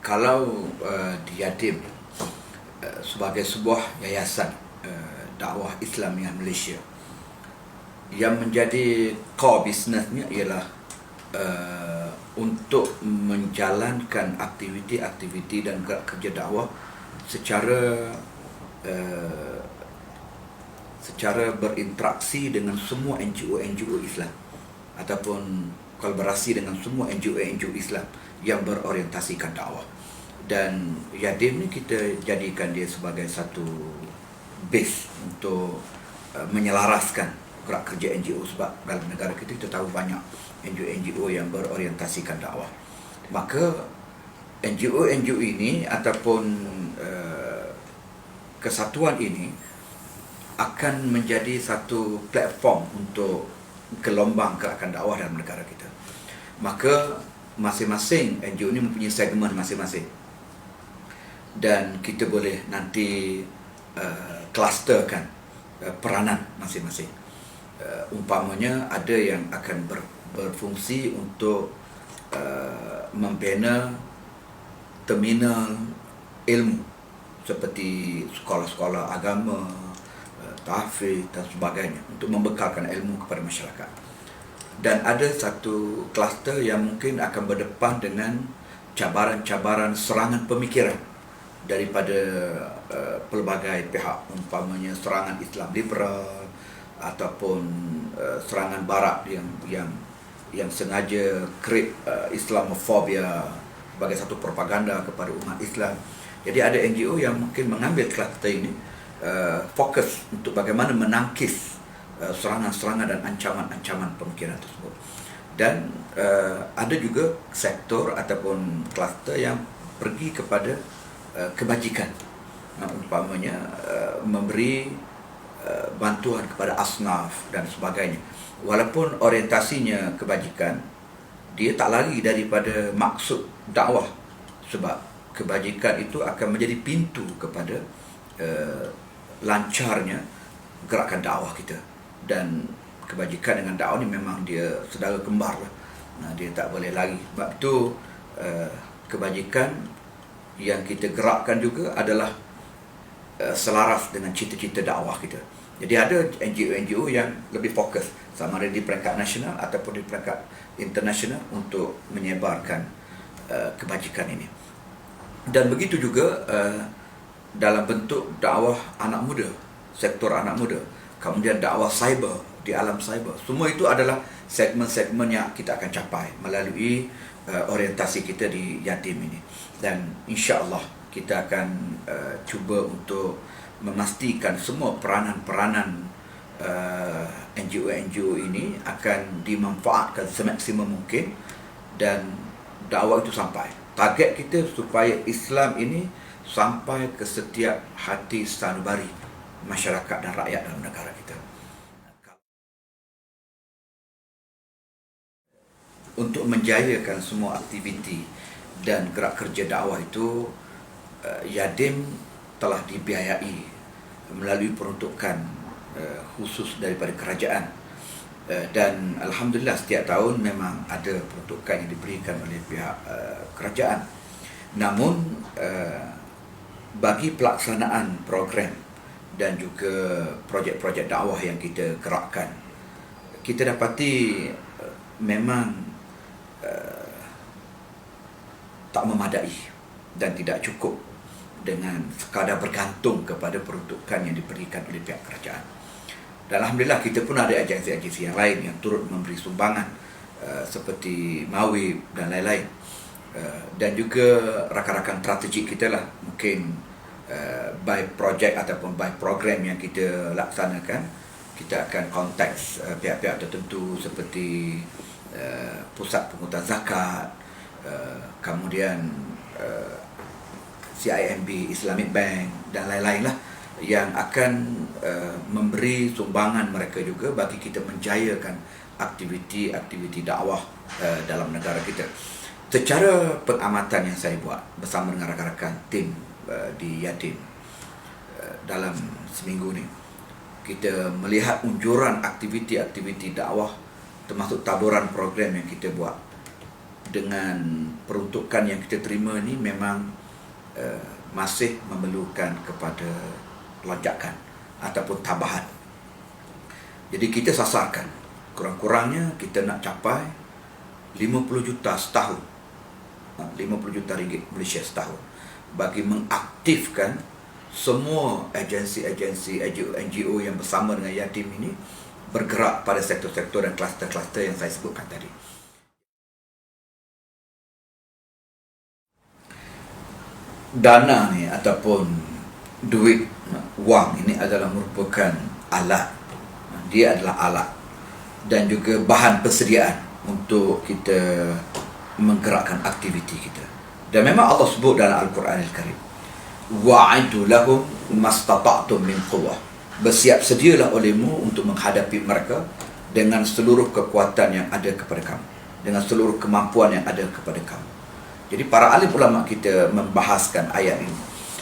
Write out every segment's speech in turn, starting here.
Kalau di Yatim sebagai sebuah yayasan dakwah Islamiah Malaysia, yang menjadi core bisnesnya ialah untuk menjalankan aktiviti-aktiviti dan gerak kerja dakwah secara berinteraksi dengan semua NGO Islam ataupun kolaborasi dengan semua NGO Islam yang berorientasikan dakwah. Dan Yatim ni kita jadikan dia sebagai satu base untuk menyelaraskan gerak kerja NGO, sebab dalam negara kita tahu banyak NGO yang berorientasikan dakwah. Maka NGO ini ataupun kesatuan ini akan menjadi satu platform untuk gelombang gerakan dakwah dalam negara kita. Maka masing-masing NGO ini mempunyai segmen masing-masing, dan kita boleh nanti clusterkan peranan masing-masing. Umpamanya ada yang akan berfungsi untuk membina terminal ilmu seperti sekolah-sekolah agama, tahfiz dan sebagainya, untuk membekalkan ilmu kepada masyarakat. Dan ada satu kluster yang mungkin akan berdepan dengan cabaran-cabaran serangan pemikiran daripada pelbagai pihak, umpamanya serangan Islam liberal ataupun serangan barat yang sengaja create Islamofobia sebagai satu propaganda kepada umat Islam. Jadi ada NGO yang mungkin mengambil kluster ini fokus untuk bagaimana menangkis serangan-serangan dan ancaman-ancaman pemikiran tersebut. Dan ada juga sektor ataupun kluster yang pergi kepada kebajikan, umpamanya memberi bantuan kepada asnaf dan sebagainya. Walaupun orientasinya kebajikan, dia tak lari daripada maksud dakwah, sebab kebajikan itu akan menjadi pintu kepada lancarnya gerakan dakwah kita. Dan kebajikan dengan dakwah ni memang dia saudara kembar lah. Dia tak boleh lari. Sebab itu kebajikan yang kita gerakkan juga adalah selaras dengan cita-cita dakwah kita. Jadi ada NGO yang lebih fokus, sama ada di peringkat nasional ataupun di peringkat internasional, untuk menyebarkan kebajikan ini. Dan begitu juga dalam bentuk dakwah anak muda, sektor anak muda, kemudian dakwah cyber, di alam cyber. Semua itu adalah segmen-segmen yang kita akan capai melalui orientasi kita di Yatim ini. Dan insya-Allah kita akan cuba untuk memastikan semua peranan-peranan NGO ini akan dimanfaatkan semaksimum mungkin dan dakwah itu sampai. Target kita supaya Islam ini sampai ke setiap hati sanubari masyarakat dan rakyat dalam negara kita. Untuk menjayakan semua aktiviti dan gerak kerja dakwah itu, Yatim telah dibiayai melalui peruntukan khusus daripada kerajaan, dan alhamdulillah setiap tahun memang ada peruntukan yang diberikan oleh pihak kerajaan. Namun bagi pelaksanaan program dan juga projek-projek dakwah yang kita gerakkan, kita dapati memang tak memadai dan tidak cukup dengan sekadar bergantung kepada peruntukan yang diberikan oleh pihak kerajaan. Dan alhamdulillah kita pun ada agensi-agensi yang lain yang turut memberi sumbangan seperti Mawib dan lain-lain. Dan juga rakan-rakan strategik kita lah, mungkin by project ataupun by program yang kita laksanakan, kita akan kontak pihak-pihak tertentu seperti Pusat Pungutan Zakat, kemudian CIMB, Islamic Bank dan lain-lain lah, yang akan memberi sumbangan mereka juga bagi kita menjayakan aktiviti-aktiviti dakwah dalam negara kita. Secara pengamatan yang saya buat bersama dengan rakan-rakan tim di Yatim dalam seminggu ni, kita melihat unjuran aktiviti-aktiviti dakwah termasuk taburan program yang kita buat dengan peruntukan yang kita terima ni memang masih memerlukan kepada lonjakan ataupun tambahan. Jadi kita sasarkan, kurang-kurangnya kita nak capai 50 juta setahun, 50 juta ringgit Malaysia setahun, bagi mengaktifkan semua agensi-agensi NGO yang bersama dengan Yatim ini bergerak pada sektor-sektor dan kluster-kluster yang saya sebutkan tadi. Dana ni ataupun duit, wang ini adalah merupakan alat. Dia adalah alat dan juga bahan persediaan untuk kita menggerakkan aktiviti kita. Dan memang Allah sebut dalam Al-Quran Al-Karim, wa'aidu lahum mastata'tum min quwwah. Bersiap sedialah olehmu untuk menghadapi mereka dengan seluruh kekuatan yang ada kepada kamu, dengan seluruh kemampuan yang ada kepada kamu. Jadi para alim ulama kita membahaskan ayat ini.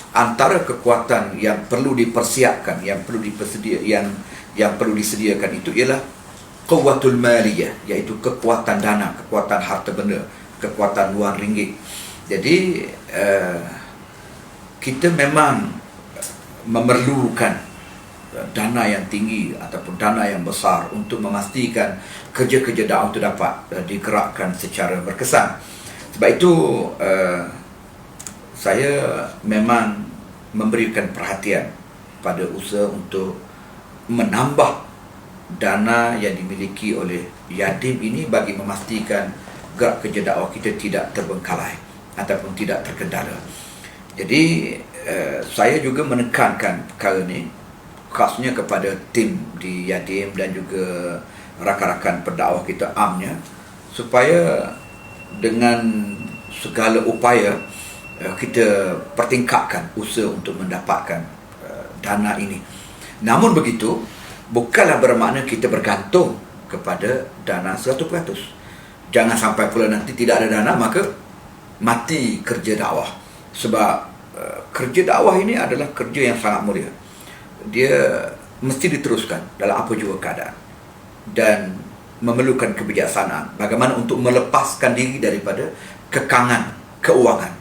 Antara kekuatan yang perlu dipersiapkan, yang perlu yang perlu disediakan itu ialah quwwatul maliyah, iaitu kekuatan dana, kekuatan harta benda, kekuatan wang ringgit. Jadi kita memang memerlukan dana yang tinggi ataupun dana yang besar untuk memastikan kerja-kerja dakwah itu dapat digerakkan secara berkesan. Sebab itu saya memang memberikan perhatian pada usaha untuk menambah dana yang dimiliki oleh Yatim ini bagi memastikan gerak kerja dakwah kita tidak terbengkalai ataupun tidak terkendala. Jadi saya juga menekankan perkara ini khasnya kepada tim di Yatim dan juga rakan-rakan pendakwah kita amnya, supaya dengan segala upaya kita pertingkatkan usaha untuk mendapatkan dana ini. Namun begitu, bukanlah bermakna kita bergantung kepada dana 100%. Jangan sampai pula nanti tidak ada dana maka mati kerja dakwah. Sebab kerja dakwah ini adalah kerja yang sangat mulia. Dia mesti diteruskan dalam apa juga keadaan dan memerlukan kebijaksanaan bagaimana untuk melepaskan diri daripada kekangan keuangan.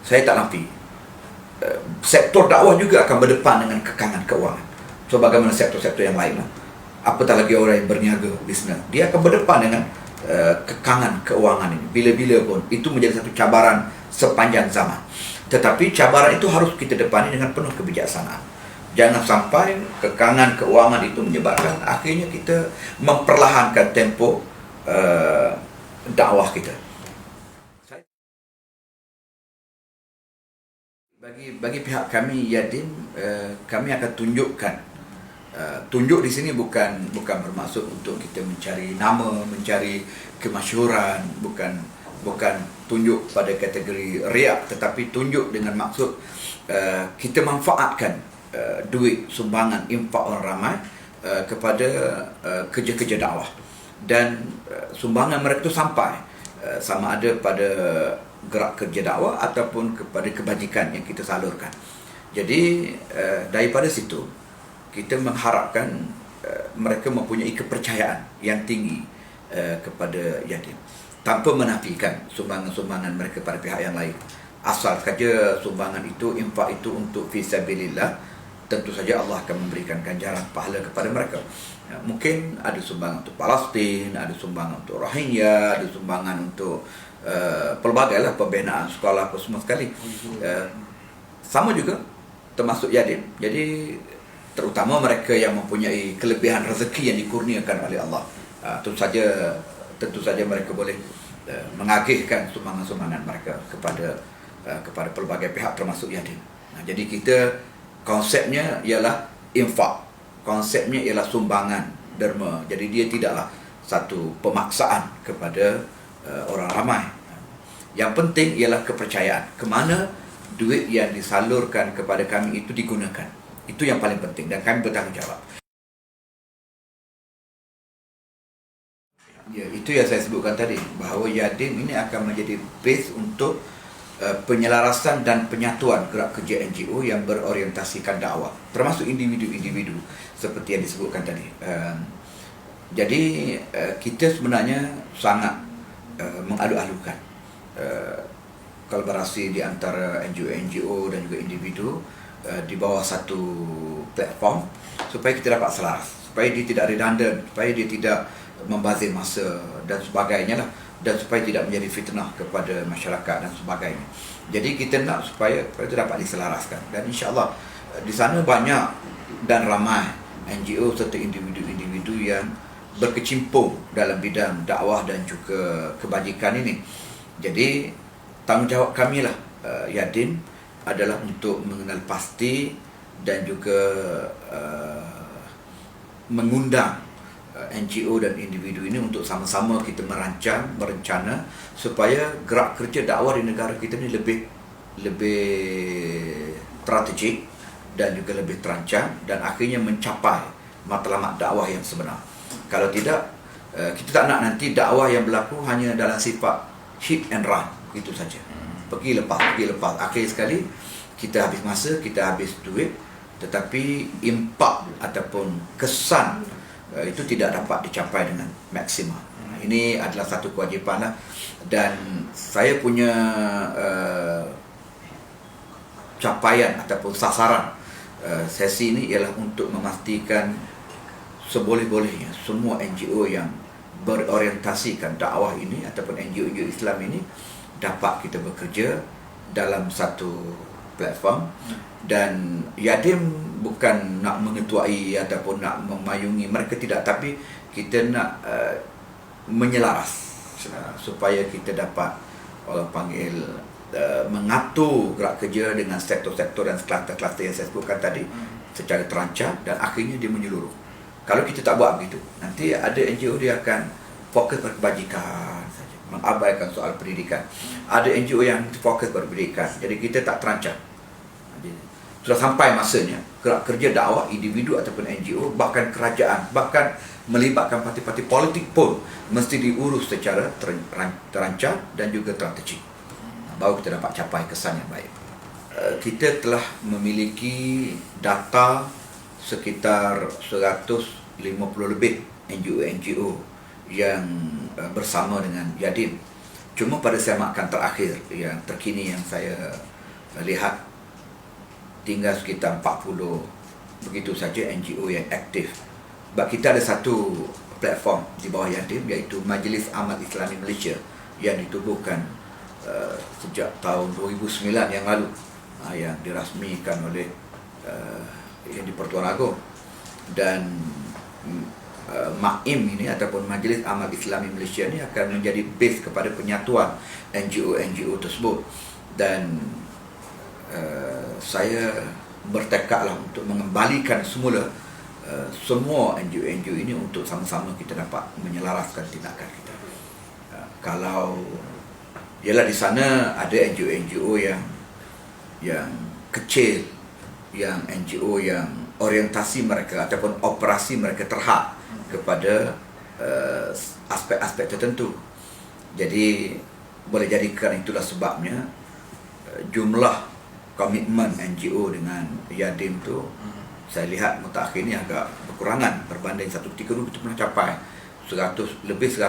Saya tak nafi, sektor dakwah juga akan berdepan dengan kekangan keuangan. So bagaimana sektor-sektor yang lain, apatah lagi orang yang berniaga, bisnes, dia akan berdepan dengan kekangan keuangan ini. Bila-bila pun itu menjadi satu cabaran sepanjang zaman. Tetapi cabaran itu harus kita depani dengan penuh kebijaksanaan. Jangan sampai kekangan keuangan itu menyebabkan akhirnya kita memperlahankan tempo dakwah kita. Bagi pihak kami Yatim, kami akan tunjukkan. Tunjuk di sini bukan bermaksud untuk kita mencari nama, mencari kemasyhuran, bukan tunjuk pada kategori riak, tetapi tunjuk dengan maksud kita manfaatkan duit sumbangan infak orang ramai kepada kerja-kerja dakwah, dan sumbangan mereka itu sampai sama ada pada gerak kerja dakwah ataupun kepada kebajikan yang kita salurkan. Jadi daripada situ kita mengharapkan mereka mempunyai kepercayaan yang tinggi kepada Yatim, tanpa menafikan sumbangan-sumbangan mereka pada pihak yang lain. Asal saja sumbangan itu, infak itu untuk fisabilillah, tentu saja Allah akan memberikan ganjaran pahala kepada mereka. Mungkin ada sumbangan untuk Palestin, ada sumbangan untuk Rohingya, ada sumbangan untuk pelbagai lah, pembinaan sekolah apa semua sekali. Sama juga termasuk Yatim. Jadi terutama mereka yang mempunyai kelebihan rezeki yang dikurniakan oleh Allah, tentu saja mereka boleh mengagihkan sumbangan-sumbangan mereka kepada pelbagai pihak termasuk Yatim. Jadi kita konsepnya ialah infak, konsepnya ialah sumbangan derma. Jadi dia tidaklah satu pemaksaan kepada orang ramai. Yang penting ialah kepercayaan, kemana duit yang disalurkan kepada kami itu digunakan. Itu yang paling penting dan kami bertanggungjawab. Ya, itu yang saya sebutkan tadi, bahawa Yatim ini akan menjadi base untuk penyelarasan dan penyatuan gerak kerja NGO yang berorientasikan dakwah, termasuk individu-individu seperti yang disebutkan tadi. Jadi kita sebenarnya sangat mengadu-alukan uh, kolaborasi di antara NGO dan juga individu di bawah satu platform supaya kita dapat selaras, supaya dia tidak redundant, supaya dia tidak membazir masa dan sebagainya lah, dan supaya tidak menjadi fitnah kepada masyarakat dan sebagainya. Jadi kita nak supaya itu dapat diselaraskan, dan insya-Allah di sana banyak dan ramai NGO serta individu-individu yang berkecimpung dalam bidang dakwah dan juga kebajikan ini. Jadi tanggungjawab kami lah Yadim adalah untuk mengenal pasti dan juga mengundang NGO dan individu ini untuk sama-sama kita merencana supaya gerak kerja dakwah di negara kita ini lebih strategik dan juga lebih terancang, dan akhirnya mencapai matlamat dakwah yang sebenar. Kalau tidak, kita tak nak nanti dakwah yang berlaku hanya dalam sifat hit and run, itu saja. Pergi lepas. Akhir sekali kita habis masa, kita habis duit, tetapi impak ataupun kesan itu tidak dapat dicapai dengan maksimal. Ini adalah satu kewajipan lah. Dan saya punya capaian ataupun sasaran sesi ini ialah untuk memastikan seboleh-bolehnya semua NGO yang berorientasikan dakwah ini ataupun NGO Islam ini dapat kita bekerja dalam satu platform. Dan Yadim bukan nak mengetuai ataupun nak memayungi mereka, tidak, tapi kita nak menyelaras supaya kita dapat orang panggil mengatur gerak kerja dengan sektor-sektor dan kluster-kluster yang saya sebutkan tadi secara terancang, dan akhirnya dia menyeluruh. Kalau kita tak buat begitu, nanti ada NGO dia akan fokus pada kebajikan saja, mengabaikan soal pendidikan. Ada NGO yang fokus pada pendidikan, jadi kita tak terancang. Sudah sampai masanya gerak kerja dakwah individu ataupun NGO, bahkan kerajaan, bahkan melibatkan parti-parti politik pun mesti diurus secara terancang dan juga strategik, baru kita dapat capai kesan yang baik. Kita telah memiliki data sekitar 150 lebih NGO yang bersama dengan Yadim. Cuma pada semakan terakhir yang terkini yang saya lihat, tinggal sekitar 40 begitu saja NGO yang aktif. Sebab kita ada satu platform di bawah Yadim, iaitu Majlis Amal Islami Malaysia, yang ditubuhkan sejak tahun 2009 yang lalu, yang dirasmikan oleh yang di Pertuan Agong. Dan MAIM ini ataupun Majlis Amal Islami Malaysia ini akan menjadi base kepada penyatuan NGO tersebut. Dan saya bertekadlah untuk mengembalikan semula semua NGO ini untuk sama-sama kita dapat menyelaraskan tindakan kita. Kalau ialah di sana ada NGO yang kecil, yang NGO yang orientasi mereka ataupun operasi mereka terhad kepada aspek-aspek tertentu. Jadi boleh jadikan itulah sebabnya jumlah komitmen NGO dengan Yadim tu saya lihat mutakhir ni agak berkurangan berbanding satu ketika dulu kita pernah capai 150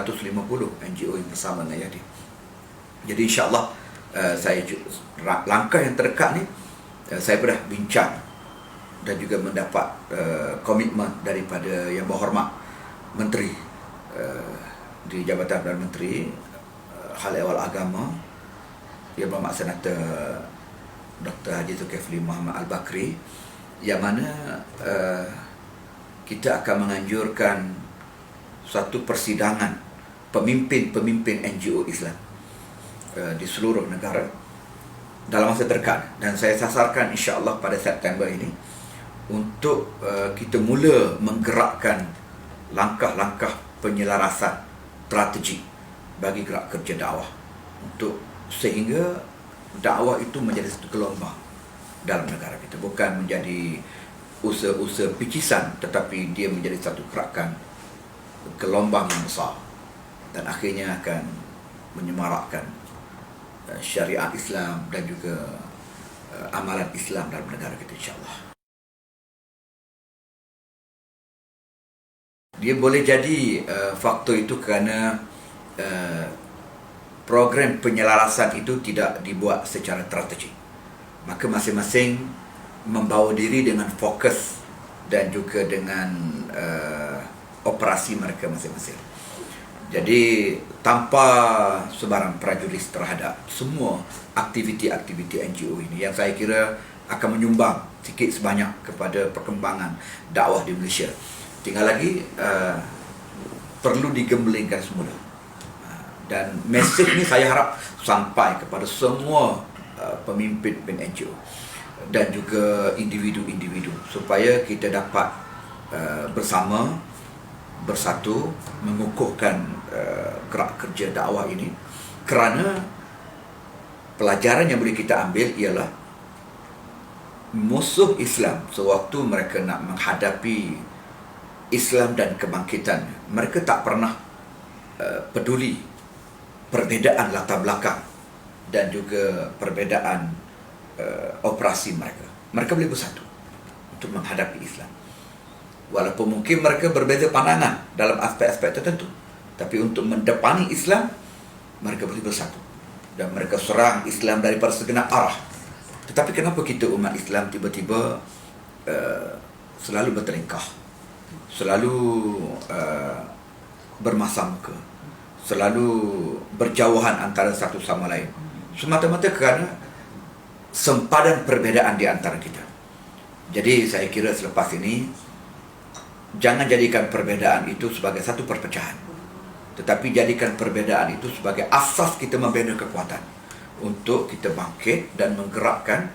NGO yang bersama dengan Yadim. Jadi insya-Allah langkah yang terdekat ni saya pernah bincang dan juga mendapat komitmen daripada yang berhormat Menteri di Jabatan Perdana Menteri Hal Ehwal Agama, Yang Berhormat Senator Dr. Haji Zulkifli Muhammad Al-Bakri, yang mana kita akan menganjurkan satu persidangan pemimpin-pemimpin NGO Islam di seluruh negara dalam masa terdekat, dan saya sasarkan insya-Allah pada September ini untuk kita mula menggerakkan langkah-langkah penyelarasan strategik bagi gerak kerja dakwah, untuk sehingga dakwah itu menjadi satu gelombang dalam negara kita, bukan menjadi usaha-usaha picisan, tetapi dia menjadi satu gerakan gelombang yang besar dan akhirnya akan menyemarakkan syariat Islam dan juga amalan Islam dalam negara kita, insya-Allah. Dia boleh jadi faktor itu kerana program penyelarasan itu tidak dibuat secara strategik. Maka masing-masing membawa diri dengan fokus dan juga dengan operasi mereka masing-masing. Jadi tanpa sebarang prejudice terhadap semua aktiviti-aktiviti NGO ini, yang saya kira akan menyumbang sikit sebanyak kepada perkembangan dakwah di Malaysia. Tinggal lagi perlu digemblengkan semula. Dan mesej ni saya harap sampai kepada semua pemimpin NGO dan juga individu-individu, supaya kita dapat bersama, bersatu mengukuhkan gerak kerja dakwah ini. Kerana pelajaran yang boleh kita ambil ialah musuh Islam sewaktu mereka nak menghadapi Islam dan kebangkitan, mereka tak pernah peduli perbezaan latar belakang dan juga perbezaan operasi mereka. Mereka boleh bersatu untuk menghadapi Islam. Walaupun mungkin mereka berbeza pandangan dalam aspek-aspek tertentu, tapi untuk mendepani Islam, mereka boleh bersatu. Dan mereka serang Islam daripada segenap arah. Tetapi kenapa kita umat Islam tiba-tiba selalu bertelingkah, selalu bermasam muka, selalu berjauhan antara satu sama lain? Semata-mata kerana sempadan perbezaan di antara kita. Jadi saya kira selepas ini, jangan jadikan perbezaan itu sebagai satu perpecahan, tetapi jadikan perbezaan itu sebagai asas kita membina kekuatan untuk kita bangkit dan menggerakkan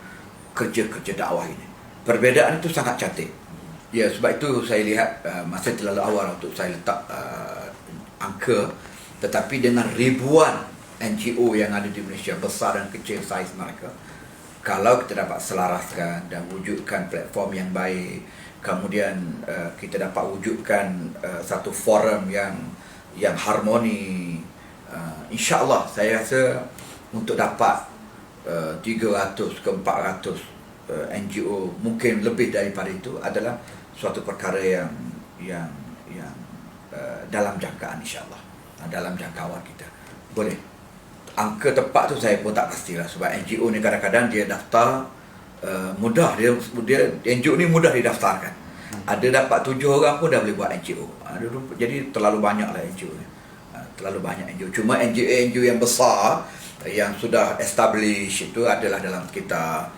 kerja-kerja dakwah ini. Perbezaan itu sangat cantik. Ya, sebab itu saya lihat masa terlalu awal untuk saya letak angka, tetapi dengan ribuan NGO yang ada di Malaysia, besar dan kecil saiz mereka, kalau kita dapat selaraskan dan wujudkan platform yang baik, kemudian kita dapat wujudkan satu forum yang harmoni, insya-Allah saya rasa untuk dapat 300 ke 400 NGO, mungkin lebih daripada itu, adalah suatu perkara yang dalam jangkaan, insya-Allah, dalam jangkauan kita. Boleh. Angka tepat tu saya pun tak pastilah, sebab NGO ni kadang-kadang dia daftar mudah, dia NGO ni mudah didaftarkan. Ada dapat 7 orang pun dah boleh buat NGO. Jadi terlalu banyaklah NGO ni. Terlalu banyak NGO. Cuma NGO yang besar yang sudah establish itu adalah dalam sekitar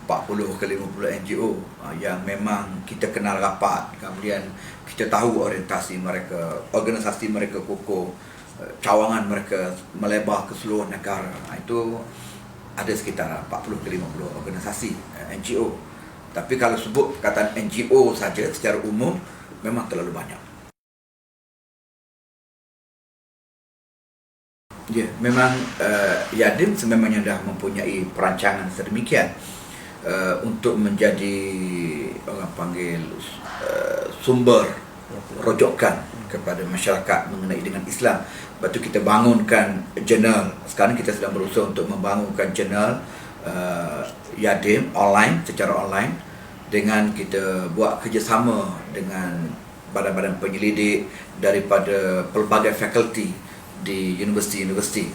40 ke 50 NGO yang memang kita kenal rapat, kemudian kita tahu orientasi mereka, organisasi mereka kukuh, cawangan mereka melebar ke seluruh negara. Itu ada sekitar 40 ke 50 organisasi NGO. Tapi kalau sebut perkataan NGO saja secara umum, memang terlalu banyak. Ya, memang Yadim sememangnya dah mempunyai perancangan sedemikian untuk menjadi, orang panggil, sumber rojokan kepada masyarakat mengenai dengan Islam. Lepas tu kita bangunkan jurnal. Sekarang kita sedang berusaha untuk membangunkan jurnal Yadim online, secara online, dengan kita buat kerjasama dengan badan-badan penyelidik daripada pelbagai fakulti di universiti-universiti,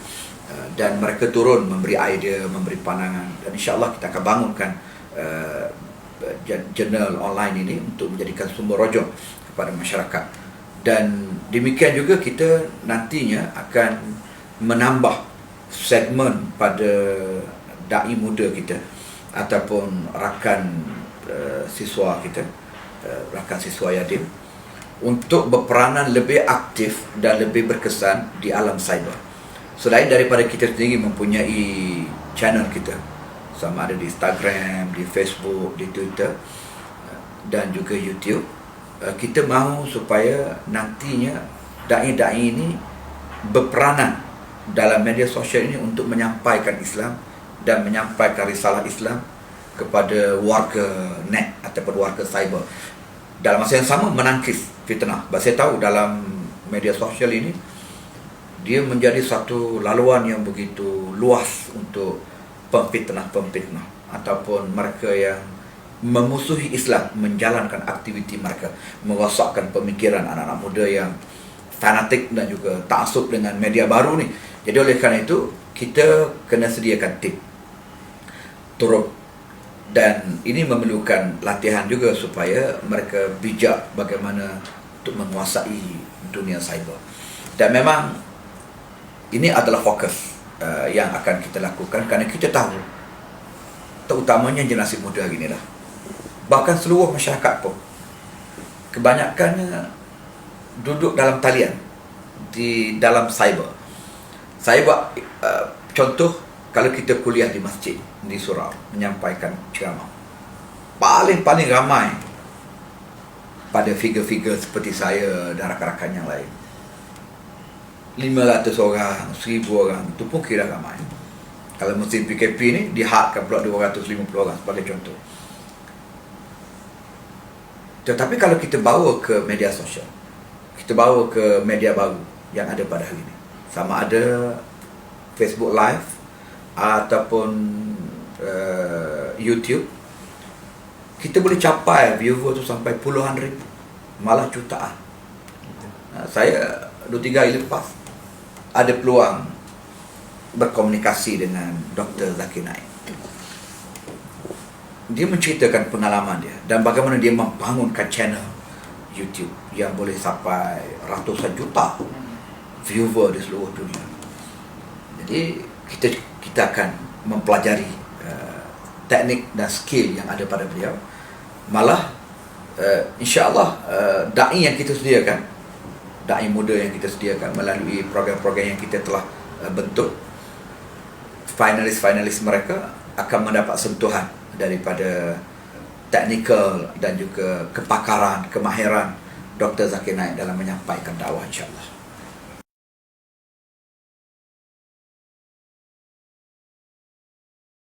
dan mereka turun memberi idea, memberi pandangan, dan insya-Allah kita akan bangunkan jurnal online ini untuk menjadikan sumber rujuk kepada masyarakat. Dan demikian juga kita nantinya akan menambah segmen pada dai muda kita ataupun rakan siswa kita, rakan siswa Yadim, untuk berperanan lebih aktif dan lebih berkesan di alam cyber. Selain daripada kita sendiri mempunyai channel kita, sama ada di Instagram, di Facebook, di Twitter dan juga YouTube, kita mahu supaya nantinya dai-dai ini berperanan dalam media sosial ini untuk menyampaikan Islam dan menyampaikan risalah Islam kepada warga net ataupun warga cyber. Dalam masa yang sama menangkis fitnah. Saya tahu dalam media sosial ini dia menjadi satu laluan yang begitu luas untuk pemfitnah ataupun mereka yang memusuhi Islam menjalankan aktiviti mereka, merosakkan pemikiran anak-anak muda yang fanatik dan juga taksub dengan media baru ni. Jadi oleh kerana itu, kita kena sediakan tim turut, dan ini memerlukan latihan juga supaya mereka bijak bagaimana untuk menguasai dunia cyber. Dan memang ini adalah fokus yang akan kita lakukan, kerana kita tahu terutamanya generasi muda hari ni lah, bahkan seluruh masyarakat pun kebanyakannya duduk dalam talian di dalam cyber. Saya buat contoh, kalau kita kuliah di masjid di surau menyampaikan ceramah, paling ramai pada figure-figure seperti saya dan rakan-rakan yang lain 500 orang, 1000 orang, itu pun kira ramai. Kalau musim PKP ni dihadkan pula 250 orang sebagai contoh. Tetapi kalau kita bawa ke media sosial, kita bawa ke media baru yang ada pada hari ini, sama ada Facebook Live ataupun YouTube, kita boleh capai viewer tu sampai puluhan ribu, malah jutaan. Saya 2-3 hari lepas ada peluang berkomunikasi dengan Dr. Zakir Naik. Dia menceritakan pengalaman dia dan bagaimana dia membangunkan channel YouTube yang boleh sampai ratusan juta viewer di seluruh dunia. Jadi kita akan mempelajari teknik dan skill yang ada pada beliau. Malah insya-Allah dai yang kita sediakan, dai muda yang kita sediakan melalui program-program yang kita telah bentuk, finalis mereka akan mendapat sentuhan daripada teknikal dan juga kepakaran, kemahiran Dr. Zakir Naik dalam menyampaikan dakwah, insya-Allah.